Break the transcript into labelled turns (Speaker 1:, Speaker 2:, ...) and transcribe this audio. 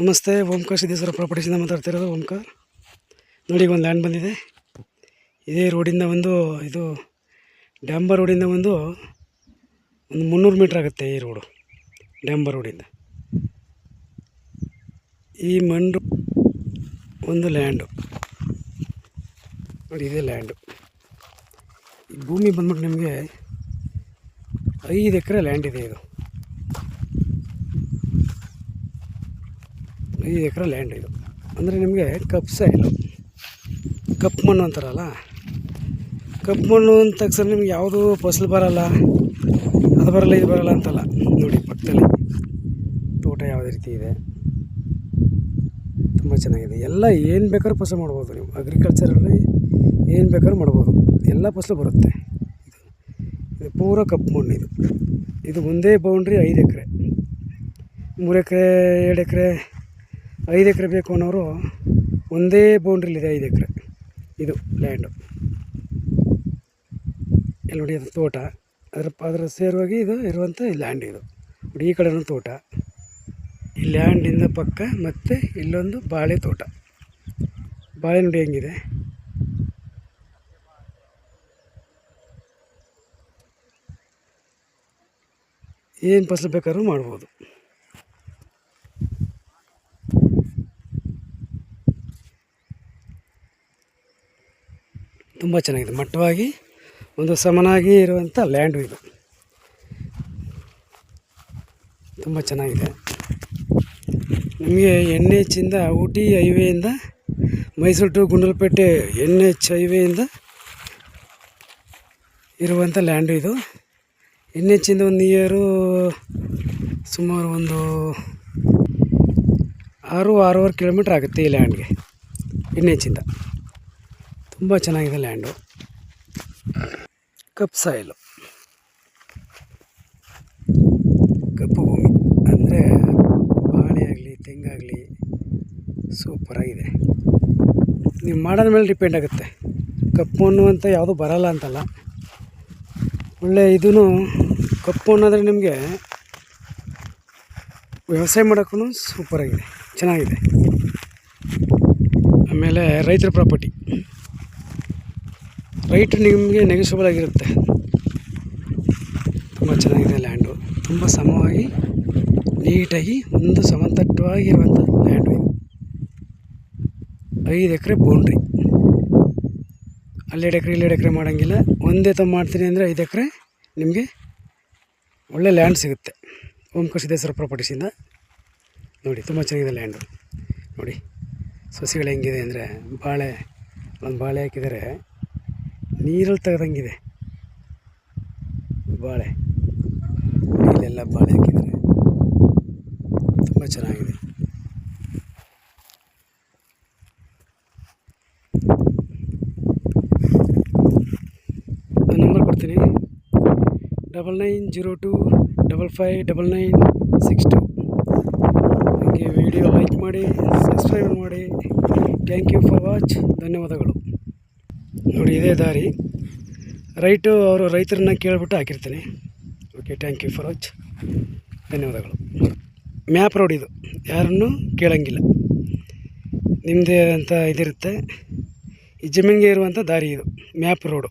Speaker 1: ನಮಸ್ತೆ, ಓಂಕಾರ ಸಿದ್ದೇಶ್ವರ ಪ್ರಾಪರ್ಟೀಸಿಂದ ಮಾತಾಡ್ತಿರೋದು. ಓಂಕಾರ ನೋಡಿ, ಒಂದು ಲ್ಯಾಂಡ್ ಬಂದಿದೆ. ಇದೇ ರೋಡಿಂದ ಇದು ಡ್ಯಾಂಬರ್ ರೋಡಿಂದ ಒಂದು 300 ಮೀಟ್ರ್ ಆಗುತ್ತೆ. ಈ ರೋಡು ಡ್ಯಾಂಬರ್ ರೋಡಿಂದ ಈ ಮಂಡು ಒಂದು ಲ್ಯಾಂಡು ನೋಡಿ. ಇದೇ ಲ್ಯಾಂಡು. ಈ ಭೂಮಿ ಬಂದ್ಬಿಟ್ಟು ನಿಮಗೆ 5 ಎಕರೆ ಲ್ಯಾಂಡ್ ಇದೆ. ಇದು 5 ಎಕರೆ ಲ್ಯಾಂಡ್. ಇದು ಅಂದರೆ ನಿಮಗೆ ಕಪ್ಪು ಸಾಯಿಲು, ಕಪ್ಪು ಮಣ್ಣು ಅಂತಾರಲ್ಲ, ಕಪ್ಪು ಮಣ್ಣು ಅಂದ ತಕ್ಷಣ ನಿಮ್ಗೆ ಯಾವುದು ಫಸಲು ಬರೋಲ್ಲ, ಅದು ಬರೋಲ್ಲ ಇದು ಬರೋಲ್ಲ ಅಂತಲ್ಲ. ನೋಡಿ, ಪಕ್ಕದಲ್ಲಿ ತೋಟ ಯಾವುದೇ ರೀತಿ ಇದೆ, ತುಂಬ ಚೆನ್ನಾಗಿದೆ. ಎಲ್ಲ ಏನು ಬೇಕಾದ್ರೂ ಫಸಲು ಮಾಡ್ಬೋದು ನೀವು. ಅಗ್ರಿಕಲ್ಚರಲ್ಲಿ ಏನು ಬೇಕಾದ್ರೂ ಮಾಡ್ಬೋದು, ಎಲ್ಲ ಫಸಲು ಬರುತ್ತೆ. ಇದು ಪೂರ ಕಪ್ಪು ಮಣ್ಣು. ಇದು ಒಂದೇ ಬೌಂಡ್ರಿ 5 ಎಕರೆ, 3 ಎಕರೆ, 2 ಎಕರೆ, 5 ಎಕರೆ ಬೇಕು ಅನ್ನೋರು ಒಂದೇ ಬೌಂಡ್ರಿಲಿದೆ 5 ಎಕರೆ. ಇದು ಲ್ಯಾಂಡು. ಇಲ್ಲಿ ನೋಡಿ, ಅದು ತೋಟ, ಅದರ ಸೇರುವಾಗಿ ಇದು ಇರುವಂಥ ಲ್ಯಾಂಡ್. ಇದು ನೋಡಿ, ಈ ಕಡೆನೂ ತೋಟ, ಈ ಲ್ಯಾಂಡಿಂದ ಪಕ್ಕ ಮತ್ತು ಇಲ್ಲೊಂದು ಬಾಳೆ ತೋಟ. ಬಾಳೆ ನೋಡಿ ಹೆಂಗಿದೆ. ಏನು ಫಸಲು ಬೇಕಾದ್ರೂ ಮಾಡ್ಬೋದು. ತುಂಬ ಚೆನ್ನಾಗಿದೆ. ಮಟ್ಟವಾಗಿ ಒಂದು ಸಮನಾಗಿ ಇರುವಂಥ ಲ್ಯಾಂಡು ಇದು. ತುಂಬ ಚೆನ್ನಾಗಿದೆ. ನಿಮಗೆ NH ಇಂದ ಊಟಿ ಹೈವೇಯಿಂದ ಮೈಸೂರು ಟು ಗುಂಡಲಪೇಟೆ NH ಹೈವೇಯಿಂದ ಇರುವಂಥ ಲ್ಯಾಂಡು ಇದು. NH ಇಂದ ಒಂದು ನಿಯರು ಸುಮಾರು ಒಂದು 6-6.5 ಕಿಲೋಮೀಟ್ರ್ ಆಗುತ್ತೆ ಈ ಲ್ಯಾಂಡ್ಗೆ. NH ಇಂದ ತುಂಬ ಚೆನ್ನಾಗಿದೆ ಲ್ಯಾಂಡು. ಕಪ್ಪು ಸಾಯಿಲು, ಕಪ್ಪು ಭೂಮಿ ಅಂದರೆ ಬಾಳೆ ಆಗಲಿ ತೆಂಗಾಗಲಿ ಸೂಪರಾಗಿದೆ. ನೀವು ಮಾಡೋದ ಮೇಲೆ ಡಿಪೆಂಡ್ ಆಗುತ್ತೆ. ಕಪ್ಪು ಮಣ್ಣು ಅಂತ ಯಾವುದೂ ಬರೋಲ್ಲ ಅಂತಲ್ಲ, ಒಳ್ಳೆ ಇದೂ ಕಪ್ಪು ಮಣ್ಣು ಅಂದರೆ ನಿಮಗೆ ವ್ಯವಸಾಯ ಮಾಡೋಕ್ಕೂ ಸೂಪರಾಗಿದೆ, ಚೆನ್ನಾಗಿದೆ. ಆಮೇಲೆ ರೈತರ ಪ್ರಾಪರ್ಟಿ, ರೈಟ್ ನಿಮಗೆ ನೆಗೆಷಿಬಲ್ ಆಗಿರುತ್ತೆ. ತುಂಬ ಚೆನ್ನಾಗಿದೆ ಲ್ಯಾಂಡು. ತುಂಬ ಸಮವಾಗಿ ನೀಟಾಗಿ ಒಂದು ಸಮತಟ್ಟವಾಗಿರುವಂಥ ಲ್ಯಾಂಡು ಇದು. 5 ಎಕರೆ ಬೌಂಡ್ರಿ. ಅಲ್ಲಿ 2 ಎಕರೆ ಇಲ್ಲಿ 2 ಎಕರೆ ಮಾಡೋಂಗಿಲ್ಲ. ಒಂದೇ ತಮ್ಮ ಮಾಡ್ತೀನಿ ಅಂದರೆ 5 ಎಕರೆ ನಿಮಗೆ ಒಳ್ಳೆ ಲ್ಯಾಂಡ್ ಸಿಗುತ್ತೆ. ಓಂಕಾರ ಸಿದ್ದೇಶ್ವರ ಪ್ರಾಪರ್ಟೀಸಿಂದ ನೋಡಿ, ತುಂಬ ಚೆನ್ನಾಗಿದೆ ಲ್ಯಾಂಡು. ನೋಡಿ ಸಸಿಗಳು ಹೆಂಗಿದೆ ಅಂದರೆ, ಒಂದು ಬಾಳೆ ಹಾಕಿದರೆ ನೀರಲ್ಲಿ ತೆಗೆದಂಗಿದೆ. ಬಾಳೆ ಇಲ್ಲೆಲ್ಲ ಬಾಳೆ ಹಾಕಿದ್ದಾರೆ, ತುಂಬ ಚೆನ್ನಾಗಿದೆ. ನಾನು ನಂಬರ್ ಕೊಡ್ತೀನಿ, 9902559962. ನನಗೆ ವಿಡಿಯೋ ಲೈಕ್ ಮಾಡಿ, ಸಬ್ಸ್ಕ್ರೈಬ್ ಮಾಡಿ. Thank you for watch. ಧನ್ಯವಾದಗಳು. ನೋಡಿ, ಇದೇ ದಾರಿ. ಅವರು ರೈತರನ್ನ ಕೇಳಿಬಿಟ್ಟು ಹಾಕಿರ್ತೀನಿ. Okay, thank you for watch. ಧನ್ಯವಾದಗಳು. ಮ್ಯಾಪ್ ರೋಡ್ ಇದು, ಯಾರನ್ನೂ ಕೇಳೋಂಗಿಲ್ಲ, ನಿಮ್ಮದೇ ಅಂತ ಇದಿರುತ್ತೆ. ಈ ಜಮೀನಿಗೆ ಇರುವಂಥ ದಾರಿ ಇದು, ಮ್ಯಾಪ್ ರೋಡು.